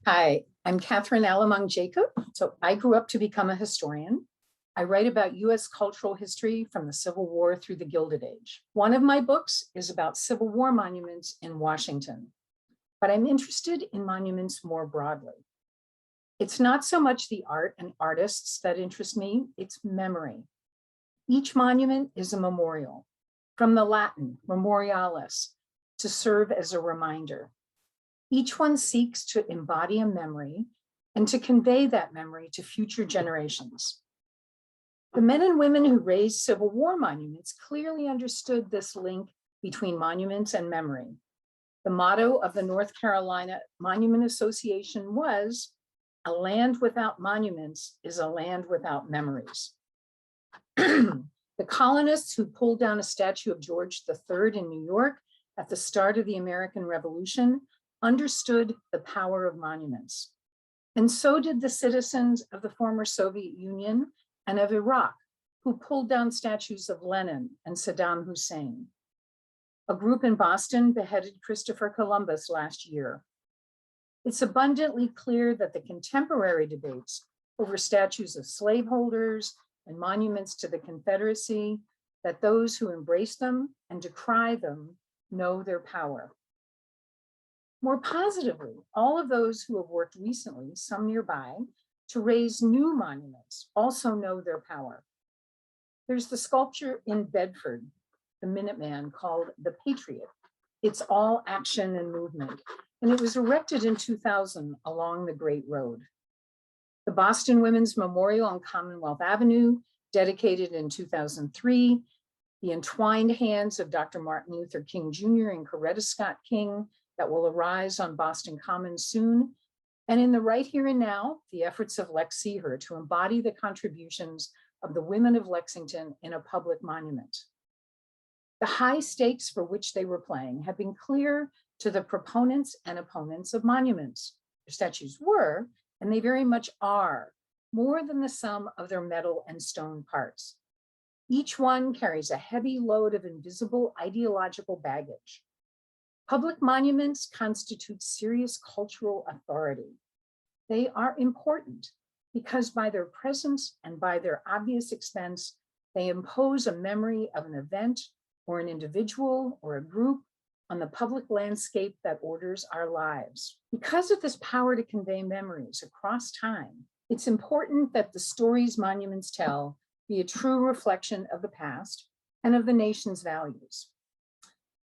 Hi, I'm Kathryn Allamong Jacob. So I grew up to become a historian. I write about US cultural history from the Civil War through the Gilded Age. One of my books is about Civil War monuments in Washington, but I'm interested in monuments more broadly. It's not so much the art and artists that interest me, it's memory. Each monument is a memorial, from the Latin memorialis, to serve as a reminder. Each one seeks to embody a memory and to convey that memory to future generations. The men and women who raised Civil War monuments clearly understood this link between monuments and memory. The motto of the North Carolina Monument Association was, "A land without monuments is a land without memories." The colonists who pulled down a statue of George III in New York at the start of the American Revolution understood the power of monuments. And so did the citizens of the former Soviet Union and of Iraq, who pulled down statues of Lenin and Saddam Hussein. A group in Boston beheaded Christopher Columbus last year. It's abundantly clear that the contemporary debates over statues of slaveholders and monuments to the Confederacy, that those who embrace them and decry them know their power. More positively, all of those who have worked recently, some nearby, to raise new monuments also know their power. There's the sculpture in Bedford, the Minuteman, called the Patriot. It's all action and movement, and it was erected in 2000 along the Great Road. The Boston Women's Memorial on Commonwealth Avenue, dedicated in 2003, the entwined hands of Dr. Martin Luther King Jr. and Coretta Scott King that will arise on Boston Commons soon, and in the right here and now, the efforts of Lex Seher to embody the contributions of the women of Lexington in a public monument. The high stakes for which they were playing have been clear to the proponents and opponents of monuments. Their statues were, and they very much are, more than the sum of their metal and stone parts. Each one carries a heavy load of invisible ideological baggage. Public monuments constitute serious cultural authority. They are important because by their presence and by their obvious expense, they impose a memory of an event or an individual or a group on the public landscape that orders our lives. Because of this power to convey memories across time, it's important that the stories monuments tell be a true reflection of the past and of the nation's values.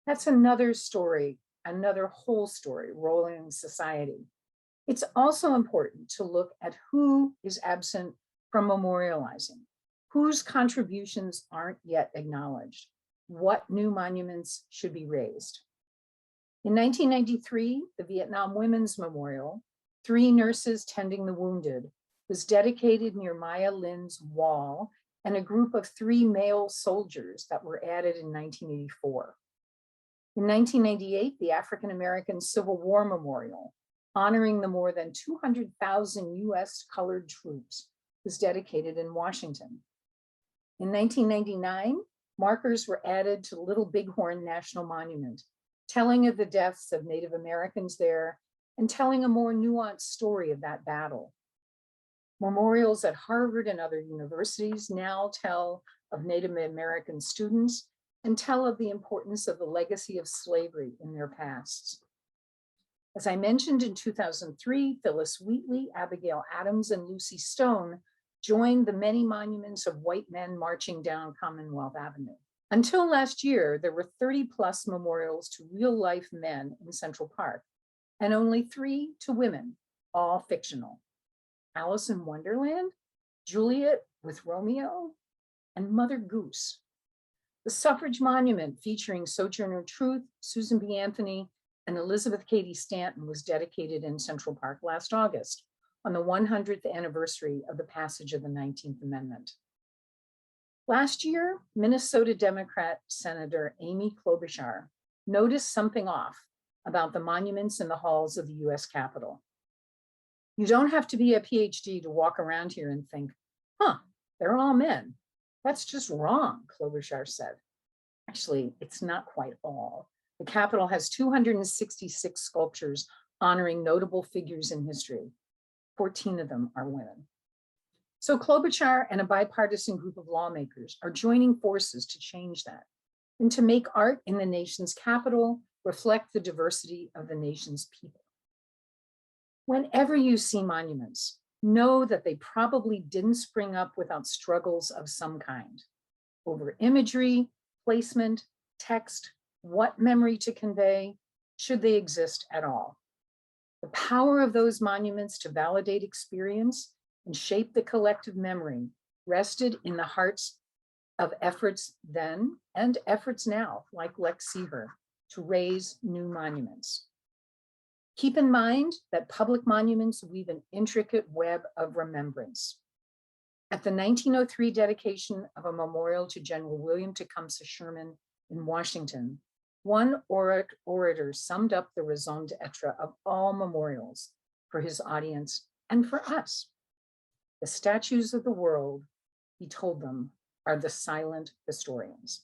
That's another story, another whole story rolling in society. It's also important to look at who is absent from memorializing, whose contributions aren't yet acknowledged, what new monuments should be raised. In 1993, the Vietnam Women's Memorial, 3 nurses tending the wounded, was dedicated near Maya Lin's wall and a group of 3 male soldiers that were added in 1984. In 1998, the African American Civil War Memorial, honoring the more than 200,000 US colored troops, was dedicated in Washington. In 1999, markers were added to Little Bighorn National Monument, telling of the deaths of Native Americans there and telling a more nuanced story of that battle. Memorials at Harvard and other universities now tell of Native American students and tell of the importance of the legacy of slavery in their pasts. As I mentioned, in 2003, Phyllis Wheatley, Abigail Adams, and Lucy Stone joined the many monuments of white men marching down Commonwealth Avenue. Until last year, there were 30+ memorials to real-life men in Central Park, and only 3 to women, all fictional. Alice in Wonderland, Juliet with Romeo, and Mother Goose. The suffrage monument featuring Sojourner Truth, Susan B. Anthony, and Elizabeth Cady Stanton was dedicated in Central Park last August on the 100th anniversary of the passage of the 19th Amendment. Last year, Minnesota Democrat Senator Amy Klobuchar noticed something off about the monuments in the halls of the US Capitol. You don't have to be a PhD to walk around here and think, they're all men. That's just wrong, Klobuchar said. Actually, it's not quite all. The Capitol has 266 sculptures, honoring notable figures in history. 14 of them are women. So Klobuchar and a bipartisan group of lawmakers are joining forces to change that and to make art in the nation's capital reflect the diversity of the nation's people. Whenever you see monuments, know that they probably didn't spring up without struggles of some kind over imagery, placement, text, what memory to convey, should they exist at all. The power of those monuments to validate experience and shape the collective memory rested in the hearts of efforts then and efforts now, like Lex Seaver, to raise new monuments. Keep in mind that public monuments weave an intricate web of remembrance. At the 1903 dedication of a memorial to General William Tecumseh Sherman in Washington, one orator summed up the raison d'etre of all memorials for his audience and for us. The statues of the world, he told them, are the silent historians.